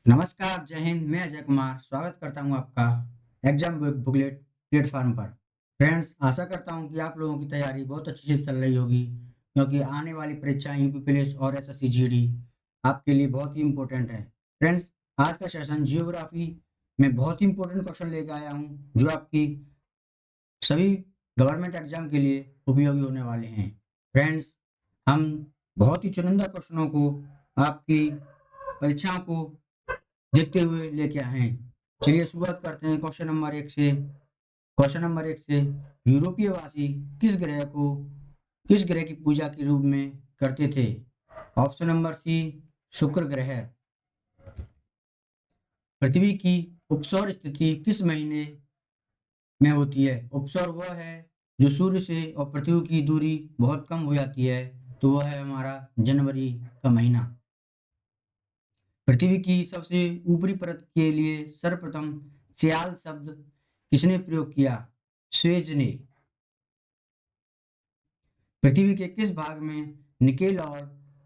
नमस्कार, जय हिंद। मैं अजय कुमार स्वागत करता हूँ आपका एग्जाम बुकलेट प्लेटफॉर्म पर। फ्रेंड्स, आशा करता हूँ कि आप लोगों की तैयारी बहुत अच्छे से चल रही होगी, क्योंकि आने वाली परीक्षाएं यूपी पुलिस और एसएससी जीडी आपके लिए बहुत ही इम्पोर्टेंट है। फ्रेंड्स, आज का सेशन जियोग्राफी में बहुत ही इम्पोर्टेंट क्वेश्चन लेकर आया हूँ, जो आपकी सभी गवर्नमेंट एग्जाम के लिए उपयोगी होने वाले हैं। फ्रेंड्स, हम बहुत ही चुनिंदा क्वेश्चनों को आपकी परीक्षाओं को देखते हुए लेके आए हैं। चलिए शुरुआत करते हैं क्वेश्चन नंबर 1 से। क्वेश्चन नंबर 1 से, यूरोपीय वासी किस ग्रह की पूजा के रूप में करते थे? ऑप्शन नंबर सी, शुक्र ग्रह। पृथ्वी की उपसौर स्थिति किस महीने में होती है? उपसौर वह है जो सूर्य से और पृथ्वी की दूरी बहुत कम हो जाती है, तो वह है हमारा जनवरी का महीना। पृथ्वी की सबसे ऊपरी परत के लिए सर्वप्रथम सियाल शब्द किसने प्रयोग किया? स्वेज ने। पृथ्वी के किस भाग में निकेल और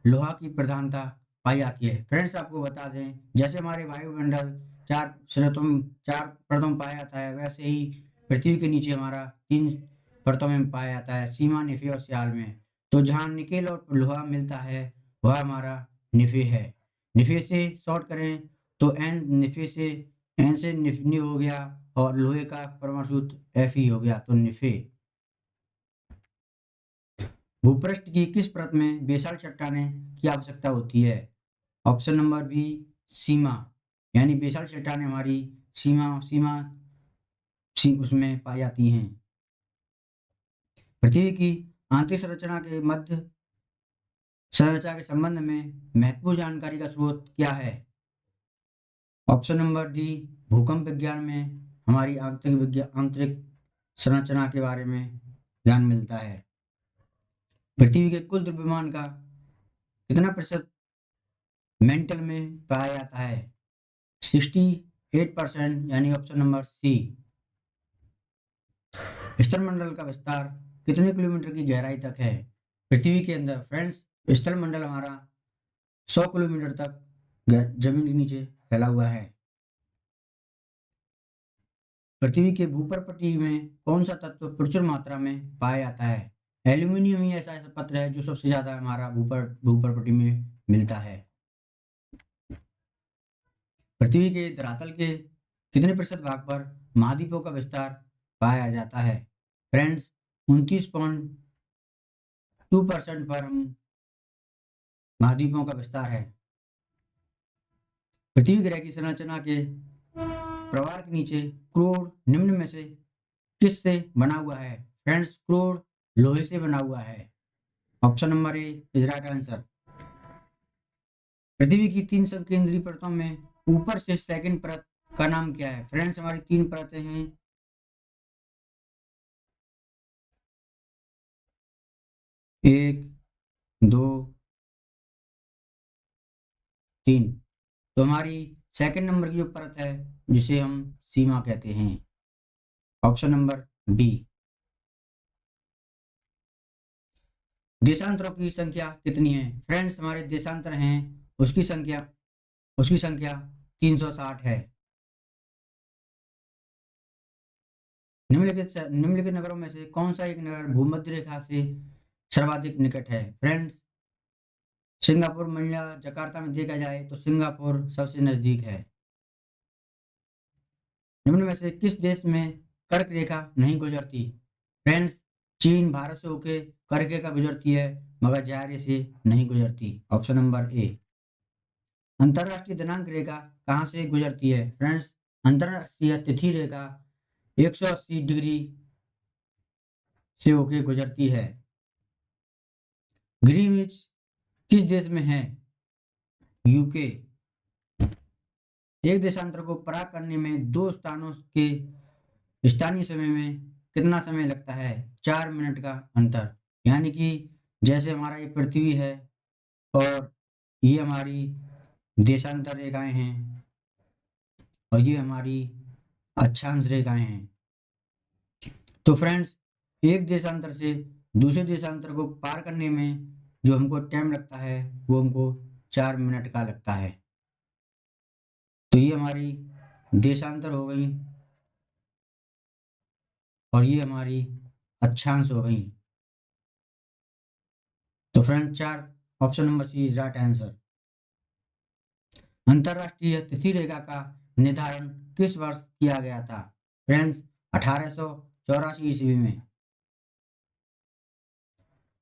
लोहा की प्रधानता पाई जाती है? फ्रेंड्स, आपको बता दें, जैसे हमारे वायुमंडल चार परतों में पाया जाता है, वैसे ही पृथ्वी के नीचे हमारा 3 परतों में पाया जाता है, सीमा, निफे और सियाल में। तो जहाँ निकेल और लोहा मिलता है वह हमारा निफे है। निफे से शॉर्ट करें तो एन से निफनी हो गया, और लोहे का परमाणु सूत्र एफ हो गया, तो निफे। भूपृष्ठ की किस परत में बेसाल्ट चट्टानें की आवश्यकता होती है? ऑप्शन नंबर बी, सीमा, यानी बेसाल्ट चट्टानें हमारी उसमें पाई जाती हैं। पृथ्वी की आंतरिक संरचना के संबंध में महत्वपूर्ण जानकारी का स्रोत क्या है? ऑप्शन नंबर डी, भूकंप विज्ञान में हमारी आंतरिक संरचना के बारे में ज्ञान मिलता है। पृथ्वी के कुल द्रव्यमान का कितना प्रतिशत मेंटल में पाया जाता है? 68%, यानी ऑप्शन नंबर सी। स्थलमंडल का विस्तार कितने किलोमीटर की गहराई तक है पृथ्वी के अंदर? फ्रेंड्स, स्थलमंडल हमारा 100 किलोमीटर तक जमीन के नीचे फैला हुआ है। पृथ्वी के भूपर पट्टी में कौन सा तत्व प्रचुर मात्रा में पाया जाता है? एल्यूमिनियम ही ऐसा पत्र है जो सबसे ज्यादा हमारा भूपर पट्टी में मिलता है। पृथ्वी के धरातल के कितने प्रतिशत भाग पर महाद्वीपों का विस्तार पाया जाता है? फ्रेंड्स, 29.2% पर हम महाद्वीपों का विस्तार है। पृथ्वी ग्रह की संरचना के प्रवाह के नीचे क्रोड निम्न में से किस से बना हुआ है? फ्रेंड्स, क्रोड लोहे से बना हुआ है। Option number A is right answer. पृथ्वी की 3 संकेंद्रीय परतों में ऊपर से सेकंड परत का नाम क्या है? फ्रेंड्स, हमारी 3 परतें हैं। 1, 2, 3। तो हमारी सेकंड नंबर की जो परत है, जिसे हम सीमा कहते हैं। Option number B. देशांतरों की संख्या कितनी है? फ्रेंड्स, हमारे देशांतर हैं उसकी संख्या 360 है। निम्नलिखित नगरों में से कौन सा एक नगर भूमध्य रेखा से सर्वाधिक निकट है? फ्रेंड्स, सिंगापुर, मनीला, जकार्ता में देखा जाए तो सिंगापुर सबसे नजदीक है। निम्न में से किस देश में कर्क रेखा नहीं गुजरती? फ्रेंड्स, चीन भारत से होके कर्क रेखा गुजरती है, मगर जायरे से नहीं गुजरती। ऑप्शन नंबर ए। अंतरराष्ट्रीय दिनांक रेखा कहाँ से गुजरती है? फ्रेंड्स, अंतरराष्ट्रीय तिथि रेखा 180 डिग्री से होके गुजरती है। ग्रीनविच किस देश में है? यूके। एक देशांतर को पार करने में 2 स्थानों के स्थानीय समय में कितना समय लगता है? 4 मिनट का अंतर। यानी कि जैसे हमारा ये पृथ्वी है और ये हमारी देशांतर रेखाएं हैं, और ये हमारी अक्षांश रेखाएं हैं। तो फ्रेंड्स, एक देशांतर से दूसरे देशांतर को पार करने में जो हमको टाइम लगता है, वो हमको 4 मिनट का लगता है। तो ये हमारी देशांतर हो गई और ये हमारी अक्षांश हो गई। तो friend 4 option number C is right answer. अंतरराष्ट्रीय तिथि रेखा का निर्धारण किस वर्ष किया गया था? फ्रेंड्स 1884 ईस्वी में।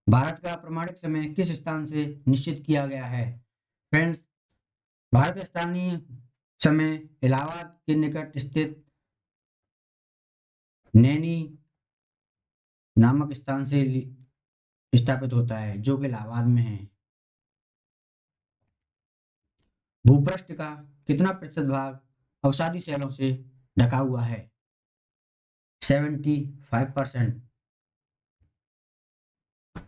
भारत का प्रमाणिक समय किस स्थान से निश्चित किया गया है? फ्रेंड्स भारत स्थानीय समय इलाहाबाद के निकट स्थित नैनी नामक स्थान से स्थापित होता है, जो कि इलाहाबाद में है। भूपृष्ठ का कितना प्रतिशत भाग अवसादी शैलों से ढका हुआ है? 75%।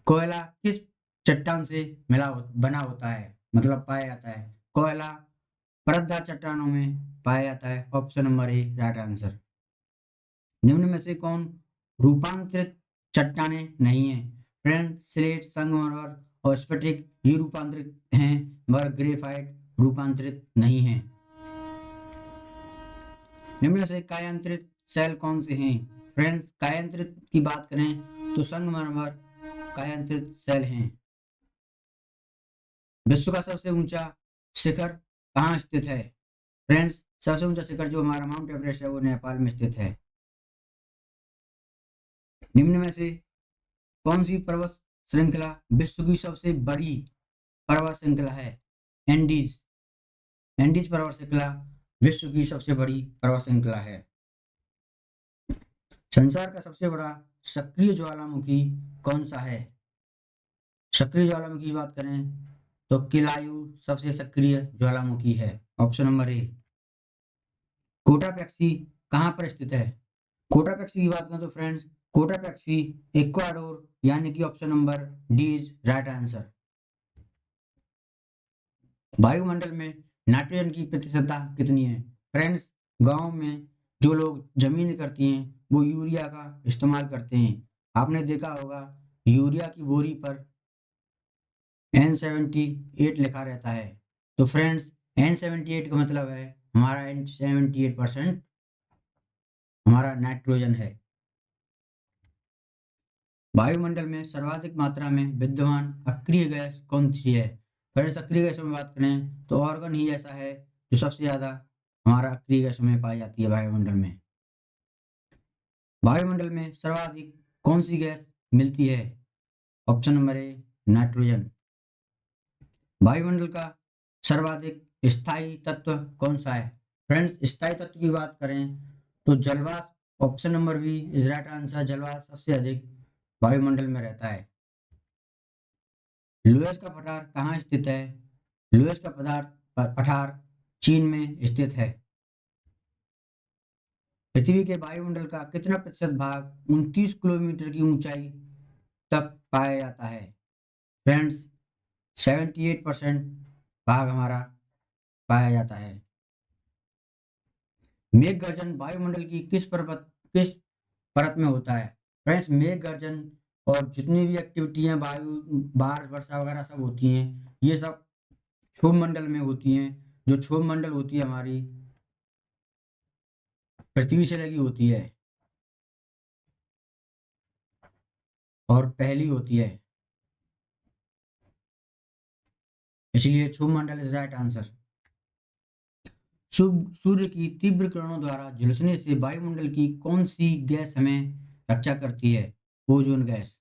कोयला किस चट्टान से बना होता है, मतलब पाया जाता है? कोयला परतदार चट्टानों में पाया जाता है। ऑप्शन नंबर ए राइट आंसर। निम्न में से कौन रूपांतरित चट्टानें नहीं है? फ्रेंड स्लेट, संगमरमर और स्फटिक ये रूपांतरित हैं, मगर ग्रेफाइट रूपांतरित नहीं है। निम्न में से कायांतरित सेल कौन से हैं? फ्रेंड्स कायांतरित की बात करें तो संगमरमर कायांतरित सेल हैं। विश्व का सबसे ऊंचा शिखर कहाँ स्थित है? फ्रेंड्स सबसे ऊंचा शिखर जो हमारा माउंट एवरेस्ट है वो नेपाल में स्थित है। निम्न में से कौन सी पर्वत श्रृंखला विश्व की सबसे बड़ी पर्वत श्रृंखला है? एंडीज। एंडीज पर्वत श्रृंखला विश्व की सबसे बड़ी पर्वत श्रृंखला है। संसार का सबसे बड़ा सक्रिय ज्वालामुखी कौन सा है? सक्रिय ज्वालामुखी की बात करें तो किलायु सबसे सक्रिय ज्वालामुखी है। ऑप्शन नंबर ए। कोटापेक्सी कहाँ पर स्थित है? कोटापेक्सी की बात करें तो फ्रेंड्स कोटापेक्सी इक्वाडोर, यानी कि option number D is right answer. वायुमंडल में नाइट्रोजन की प्रतिशतता कितनी है? फ्रेंड्स गांव में जो लोग जमीन करती हैं वो यूरिया का इस्तेमाल करते हैं। आपने देखा होगा यूरिया की बोरी पर N78 लिखा रहता है। तो फ्रेंड्स N78 का मतलब है हमारा N78% हमारा नाइट्रोजन है। वायुमंडल में सर्वाधिक मात्रा में विद्यमान अक्रिय गैस कौन सी है? फ्रेंड्स अक्रिय गैसों में बात करें तो ऑर्गन ही ऐसा है जो सबसे ज्यादा हमारा अक्रिय गैसों में पाई जाती है वायुमंडल में। वायुमंडल में सर्वाधिक कौन सी गैस मिलती है? Option number A nitrogen. वायुमंडल का सर्वाधिक स्थायी तत्व कौन सा है? फ्रेंड्स स्थायी तत्व की बात करें तो जलवाष्प। Option number B is right answer. जलवाष्प सबसे अधिक वायुमंडल में रहता है। लुईस का पठार कहाँ स्थित है? लुईस का पठार चीन में स्थित है। पृथ्वी के वायुमंडल का कितना प्रतिशत भाग 29 किलोमीटर की ऊंचाई तक पाया जाता है? फ्रेंड्स 78% भाग हमारा पाया जाता है। मेघ गर्जन वायुमंडल की किस परत में होता है? फ्रेंड्स मेघ गर्जन और जितनी भी एक्टिविटी हैं वायु बाढ़ वर्षा वगैरह सब होती हैं, ये सब क्षोभ मंडल में होती हैं। जो क्षोभ मंडल होती है हमारी पृथ्वी से लगी होती है और पहली होती है, इसलिए क्षोभ मंडल इज राइट आंसर। सूर्य की तीव्र किरणों द्वारा झुलसने से वायुमंडल की कौन सी गैस हमें रक्षा करती है? Ozone gas.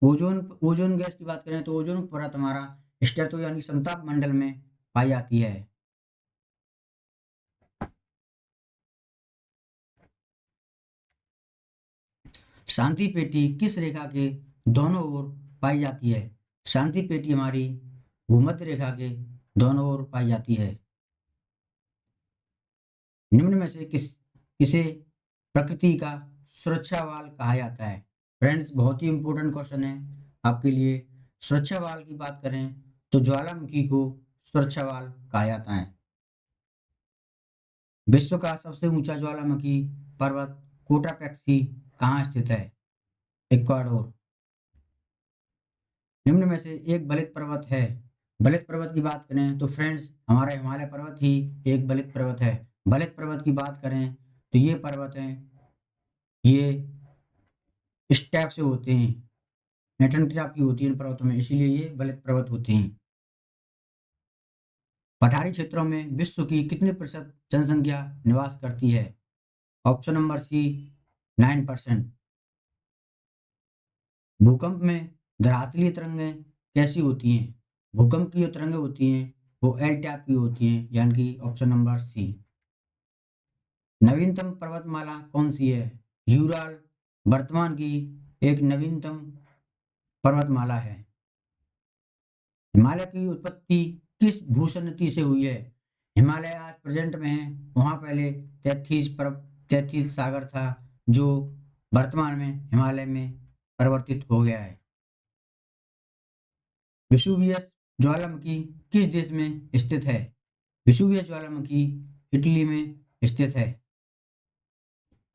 ओजोन गैस की बात करें तो ओजोन परत हमारा स्ट्रेटो यानी समताप मंडल में पाई जाती है। शांति पेटी किस रेखा के दोनों ओर पाई जाती है? शांति पेटी हमारी भूमध्य रेखा के दोनों ओर पाई जाती है। निम्न में से किसे प्रकृति का सुरक्षा वाल कहा जाता है? फ्रेंड्स बहुत ही इंपॉर्टेंट क्वेश्चन है आपके लिए। सुरक्षा वाल की बात करें तो ज्वालामुखी को सुरक्षा वाल कहा जाता है। विश्व का सबसे ऊंचा ज्वालामुखी पर्वत कोटापेक्सी कहाँ स्थित है? इक्वाडोर। निम्न में से एक बलित पर्वत है बलित पर्वत की बात करें तो फ्रेंड्स हमारा हिमालय पर्वत ही एक बलित पर्वत है। बलित पर्वत की बात करें तो ये पर्वत हैं, ये इस टाइप से होते हैं, पैटर्न की आपकी होती है इन पर्वतों में, इसीलिए ये बलित पर्वत होते हैं। पठारी क्षेत्रों में विश्व की कितने प्रतिशत जनसंख्या निवास करती है? Option number C 9%। भूकंप में धरातलीय तरंगें कैसी होती हैं? भूकंप की जो तरंगें होती हैं वो एल टाइप की होती हैं, यानी कि ऑप्शन नंबर सी। नवीनतम पर्वतमाला कौन सी है? यूराल वर्तमान की एक नवीनतम पर्वतमाला है। हिमालय की उत्पत्ति किस भूसन्नति से हुई है? हिमालय आज प्रेजेंट में है, वहाँ पहले 33 सागर था, जो वर्तमान में हिमालय में परिवर्तित हो गया है। वेसुवियस ज्वालामुखी किस देश में स्थित है? वेसुवियस ज्वालामुखी इटली में स्थित है।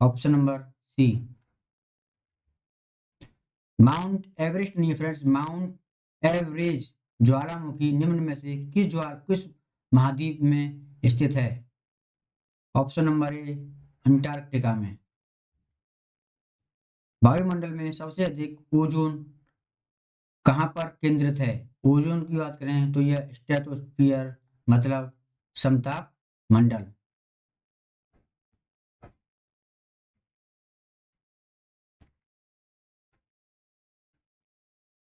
Option number C. Mount Everest नहीं फ्रेंड्स, माउंट एवरेज ज्वालामुखी निम्न में से किस महाद्वीप में स्थित है? ऑप्शन नंबर ए अंटार्कटिका में। वायुमंडल में सबसे अधिक ओजोन कहाँ पर केंद्रित है? ओजोन की बात करें तो यह स्ट्रेटोस्फियर मतलब समताप मंडल।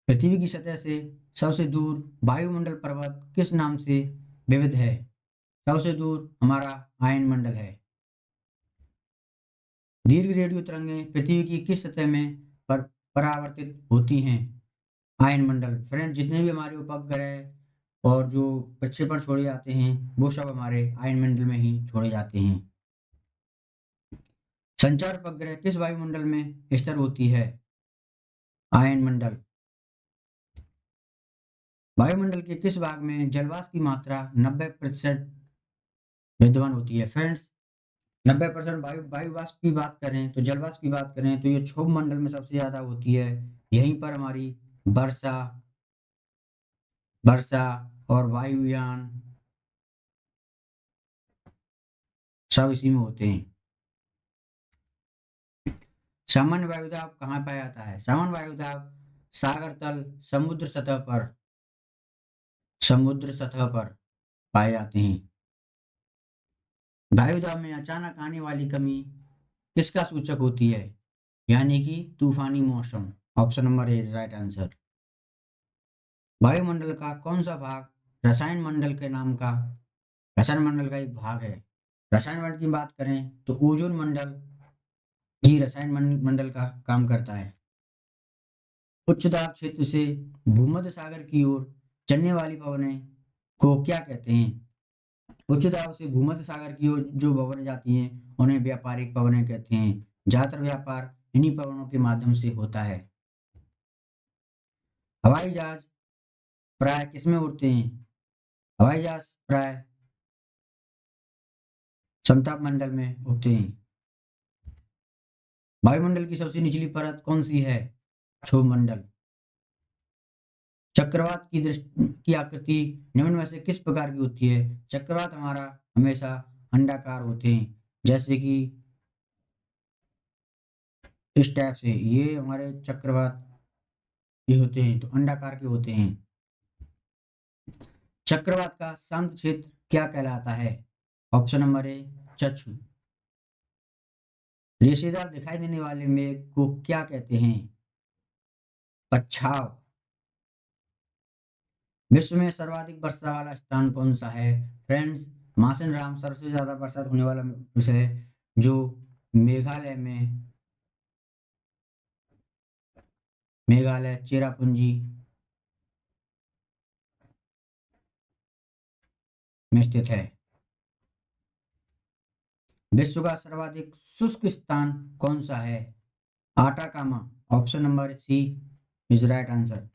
पृथ्वी की सतह से सबसे दूर वायुमंडल पर्वत किस नाम से विविध है? सबसे दूर हमारा आयन मंडल है। दीर्घ रेडियो तरंगें पृथ्वी की किस सतह में परावर्तित होती हैं? आयन मंडल। फ्रेंड जितने भी हमारे उपग्रह और जो प्रक्षेपण छोड़े जाते हैं वो सब हमारे आयन मंडल में ही छोड़े जाते हैं। संचार उपग्रह किस वायुमंडल में स्थिर होती है? आयन मंडल। वायुमंडल के किस भाग में जलवाष्प की मात्रा 90% विद्यमान होती है? फ्रेंड्स 90% वायु वाष्प की बात करें तो जलवाष्प की बात करें तो ये क्षोभ मंडल में सबसे ज्यादा होती है। यहीं पर हमारी वर्षा वर्षा और वायुयान सब इसी में होते हैं। सामान्य वायुदाब कहाँ पाया जाता है? सामान्य वायुदाब सागर तल समुद्र सतह पर पाए जाते हैं। वायुदाब में अचानक आने वाली कमी किसका सूचक होती है? यानी कि तूफानी मौसम। ऑप्शन नंबर ए राइट आंसर। वायुमंडल का कौन सा भाग रसायन मंडल का एक भाग है? रसायन मंडल की बात करें तो ओजोन मंडल ही रसायन मंडल का काम करता है। उच्च दाब क्षेत्र से भूमध्य सागर की ओर चलने वाली पवनें को क्या कहते हैं? उच्च दाब से भूमध्य सागर की ओर जो पवनें जाती हैं उन्हें व्यापारिक पवनें कहते हैं। ज्यादातर व्यापार इन्हीं पवनों के माध्यम से होता है। हवाई जहाज प्राय किसमें उड़ते हैं? हवाई जहाज प्राय समताप मंडल में उड़ते हैं। वायुमंडल की सबसे निचली परत कौन सी है? क्षोभ मंडल। चक्रवात की आकृति निम्न में से किस प्रकार की होती है? चक्रवात हमारा हमेशा अंडाकार होते हैं, जैसे कि इस टाइप से ये हमारे चक्रवात ये होते हैं तो अंडाकार के होते हैं। चक्रवात का शांत क्षेत्र क्या कहलाता है? ऑप्शन नंबर ए चक्षु। रेशेदार दिखाई देने वाले मेघ को क्या कहते हैं? पच्छाव। विश्व में सर्वाधिक वर्षा वाला स्थान कौन सा है? फ्रेंड्स मासिन राम सबसे ज्यादा बरसात होने वाला विषय है, जो मेघालय चेरापूंजी में स्थित है। विश्व का सर्वाधिक शुष्क स्थान कौन सा है? Atacama. Option number C is right answer.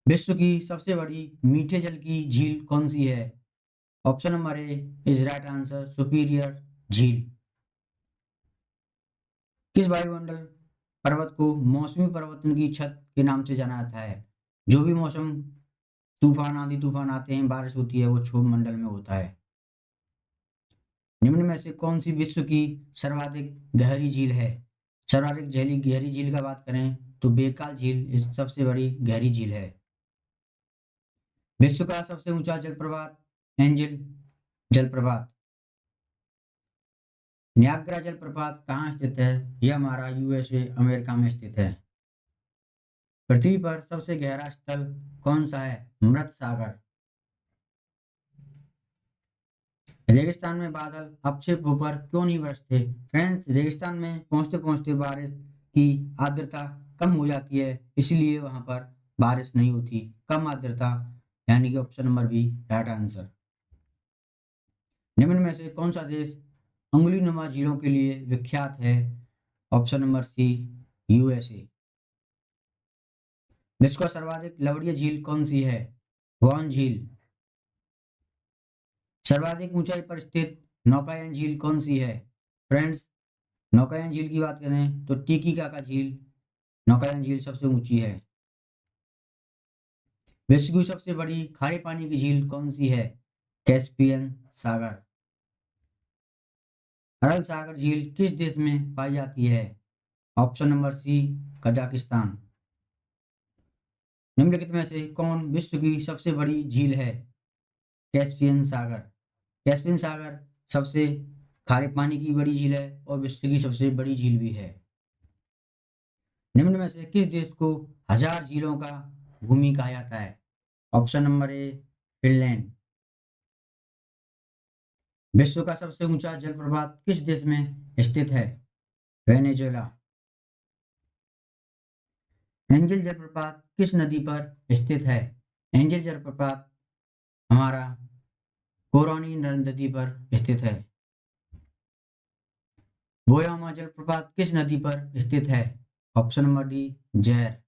विश्व की सबसे बड़ी मीठे जल की झील कौन सी है? Option number A is right answer superior झील। किस वायुमंडल पर्वत को मौसमी परिवर्तन की छत के नाम से जाना जाता है? जो भी मौसम तूफान, आंधी तूफान आते हैं, बारिश होती है, वो क्षोभ मंडल में होता है। निम्न में से कौन सी विश्व की सर्वाधिक गहरी झील है? सर्वाधिक गहरी झील का बात करें तो बेकाल झील इस सबसे बड़ी गहरी झील है। विश्व का सबसे ऊंचा जलप्रपात एंजल जलप्रपात। न्याग्रा जलप्रपात कहाँ स्थित है? यह हमारा यूएसए अमेरिका में स्थित है। पृथ्वी पर सबसे गहरा स्थल कौन सा है? मृत सागर। रेगिस्तान में बादल अपक्षेप होकर क्यों नहीं बरसते? फ्रेंड्स, रेगिस्तान में पहुंचते पहुंचते बारिश की आर्द्रता कम हो जाती है, इसलिए वहां पर बारिश नहीं होती। कम आर्द्रता, यानी कि option number B right answer. निम्न में से कौन सा देश अंगुलीनुमा झीलों के लिए विख्यात है? Option number C USA. विश्व का सर्वाधिक लवणीय झील कौन सी है? वॉन झील। सर्वाधिक ऊंचाई पर स्थित नौकायन झील कौन सी है? फ्रेंड्स, नौकायन झील की बात करें तो टिटिकाका झील नौकायन झील सबसे ऊंची है। विश्व की सबसे बड़ी खारे पानी की झील कौन सी है? कैस्पियन सागर। अरल सागर झील किस देश में पाई जाती है? Option number C Kazakhstan. निम्नलिखित में से कौन विश्व की सबसे बड़ी झील है? कैस्पियन सागर। कैस्पियन सागर सबसे खारे पानी की बड़ी झील है और विश्व की सबसे बड़ी झील भी है। निम्न में से किस देश को हजार झीलों का भूमि कहा जाता है? ऑप्शन नंबर ए फिनलैंड। विश्व का सबसे ऊंचा जलप्रपात किस देश में स्थित है? वेनेजुएला। एंजल जलप्रपात किस नदी पर स्थित है? एंजल जलप्रपात हमारा कोरोनी नदी पर स्थित है। बोयामा जलप्रपात किस नदी पर स्थित है? ऑप्शन नंबर डी जहर।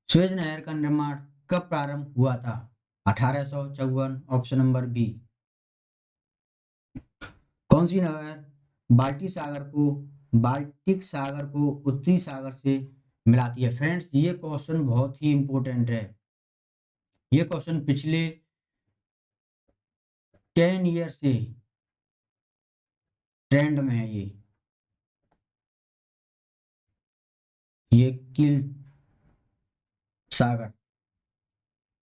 सुएज नहर का निर्माण कब प्रारंभ हुआ था? 1854। Option number B. कौन सी नहर बाल्टिक सागर को उत्तरी सागर से मिलाती है? फ्रेंड्स, ये क्वेश्चन बहुत ही इंपॉर्टेंट है। ये क्वेश्चन पिछले 10 ईयर से ट्रेंड में है। ये कील सागर,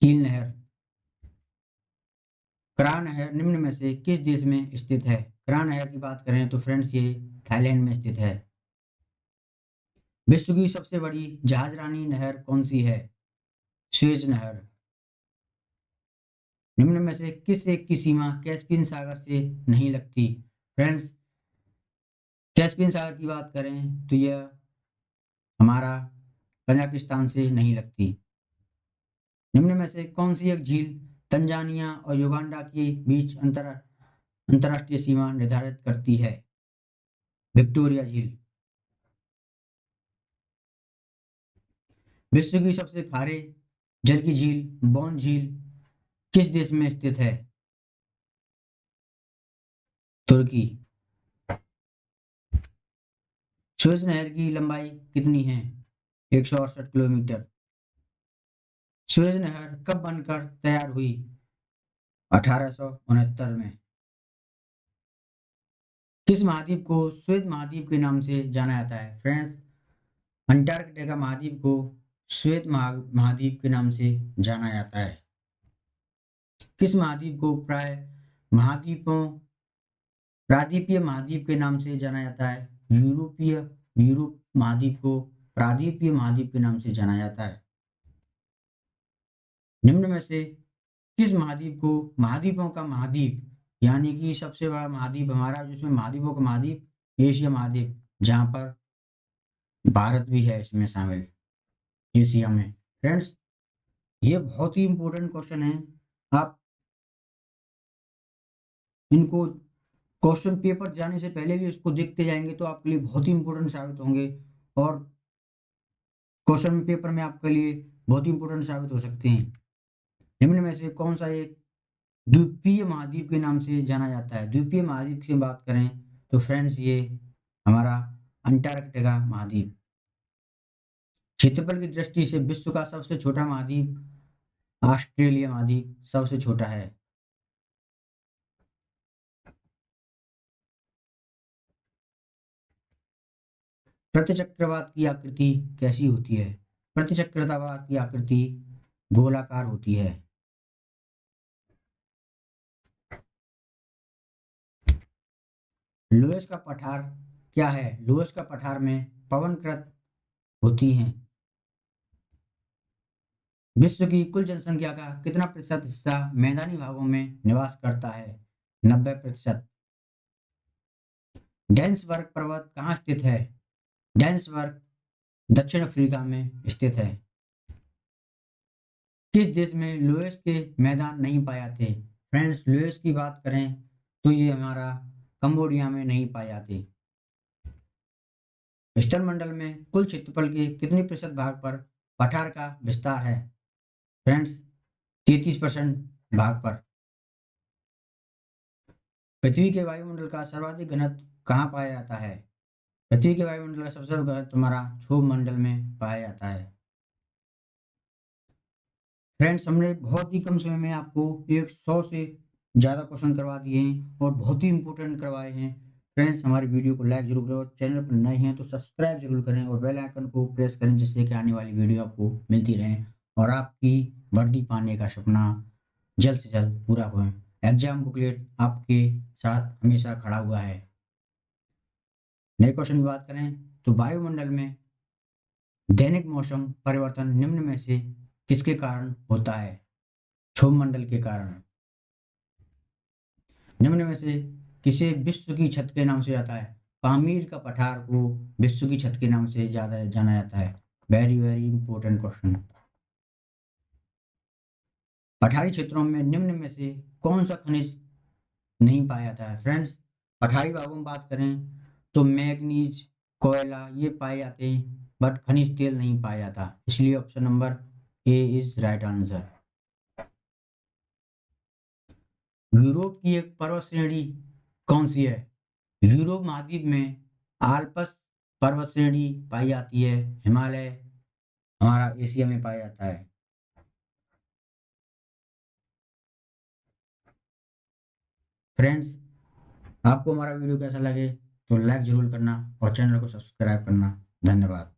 कील नहर, करा नहर निम्न में से किस देश में स्थित है? करा नहर की बात करें तो फ्रेंड्स ये थाईलैंड में स्थित है। विश्व की सबसे बड़ी जहाजरानी नहर कौन सी है? सुएज नहर। निम्न में से किस एक की सीमा कैस्पियन सागर से नहीं लगती? फ्रेंड्स, कैस्पियन सागर की बात करें तो यह हमारा कजाकिस्तान से नहीं लगती। निम्न में से कौन सी एक झील तंजानिया और युगांडा के बीच अंतरराष्ट्रीय सीमा निर्धारित करती है? विक्टोरिया झील। विश्व की सबसे खारे जल की झील बॉन झील किस देश में स्थित है? तुर्की। सुएज नहर की लंबाई कितनी है? 168 किलोमीटर। सुएज नहर कब बनकर तैयार हुई? 1869 में। किस महाद्वीप को श्वेत महाद्वीप के नाम से जाना जाता है? फ्रेंड्स, अंटार्कटिका महाद्वीप को श्वेत महाद्वीप के नाम से जाना जाता है। किस महाद्वीप को प्रायद्वीपीय महाद्वीप के नाम से जाना जाता है? यूरोप महाद्वीप को प्रायद्वीपीय महाद्वीप के नाम से जाना जाता है। निम्न में से किस महाद्वीप को महाद्वीपों का महाद्वीप, यानी कि सबसे बड़ा महाद्वीप हमारा जिसमें महाद्वीपों का महाद्वीप एशिया महाद्वीप, जहां पर भारत भी है इसमें शामिल, एशिया में। फ्रेंड्स, ये बहुत ही इंपॉर्टेंट क्वेश्चन है। आप इनको क्वेश्चन पेपर जाने से पहले भी इसको देखते जाएंगे तो आपके लिए बहुत ही इंपॉर्टेंट साबित होंगे और क्वेश्चन पेपर में आपके लिए बहुत ही इंपॉर्टेंट साबित हो सकते हैं। निम्न में से कौन सा एक द्वीपीय महाद्वीप के नाम से जाना जाता है? द्वीपीय महाद्वीप की बात करें तो फ्रेंड्स ये हमारा अंटार्कटिका महाद्वीप। क्षेत्रफल की दृष्टि से विश्व का सबसे छोटा महाद्वीप ऑस्ट्रेलिया महाद्वीप सबसे छोटा है। प्रतिचक्रवात की आकृति कैसी होती है? प्रतिचक्रवात की आकृति गोलाकार होती है। लोयस का पठार क्या है? लोयस का पठार में पवनकृत होती हैं। विश्व की कुल जनसंख्या का कितना प्रतिशत हिस्सा मैदानी भागों में निवास करता है? 90%। डैन्सबर्ग पर्वत कहाँ स्थित है? डैन्सबर्ग दक्षिण अफ्रीका में स्थित है। किस देश में लोयस के मैदान नहीं पाए जाते? फ्रेंड्स, लोयस की बात करें तो ये हमारा कंबोडिया में नहीं पाए जाते। स्थलमंडल में कुल क्षेत्रफल के कितने प्रतिशत भाग पर पठार का विस्तार है? फ्रेंड्स, 33% भाग पर। पृथ्वी के वायुमंडल का सर्वाधिक घनत्व कहाँ पाया जाता है? पृथ्वी के वायुमंडल का सबसे अधिक घनत्व हमारा क्षोभ मंडल में पाया जाता है। फ्रेंड्स, हमने बहुत ही कम समय में आपको 100 से ज़्यादा क्वेश्चन करवा दिए हैं और बहुत ही इंपॉर्टेंट करवाए हैं। फ्रेंड्स, हमारी वीडियो को लाइक जरूर करें और चैनल पर नए हैं तो सब्सक्राइब जरूर करें और बेल आइकन को प्रेस करें जिससे कि आने वाली वीडियो आपको मिलती रहे और आपकी वर्दी पाने का सपना जल्द से जल्द पूरा हो। एग्जाम बुकलेट आपके साथ हमेशा खड़ा हुआ है। नए क्वेश्चन की बात करें तो वायुमंडल में दैनिक मौसम परिवर्तन निम्न में से किसके कारण होता है? क्षोभ मंडल के कारण। निम्न में से किसे विश्व की छत के नाम से जाता है? पामीर का पठार को विश्व की छत के नाम से ज्यादा जाना जाता है। Very very important question. पठारी क्षेत्रों में निम्न में से कौन सा खनिज नहीं पाया जाता है? फ्रेंड्स, पठारी भागों में बात करें तो मैग्नीज, कोयला ये पाए जाते हैं बट खनिज तेल नहीं पाया जाता, इसलिए option number A is right answer. Europe की एक पर्वत श्रेणी कौन सी है? यूरोप महाद्वीप में आल्प्स पर्वत श्रेणी पाई जाती है। हिमालय हमारा एशिया में पाया जाता है। फ्रेंड्स, आपको हमारा वीडियो कैसा लगे तो लाइक जरूर करना और चैनल को सब्सक्राइब करना। धन्यवाद।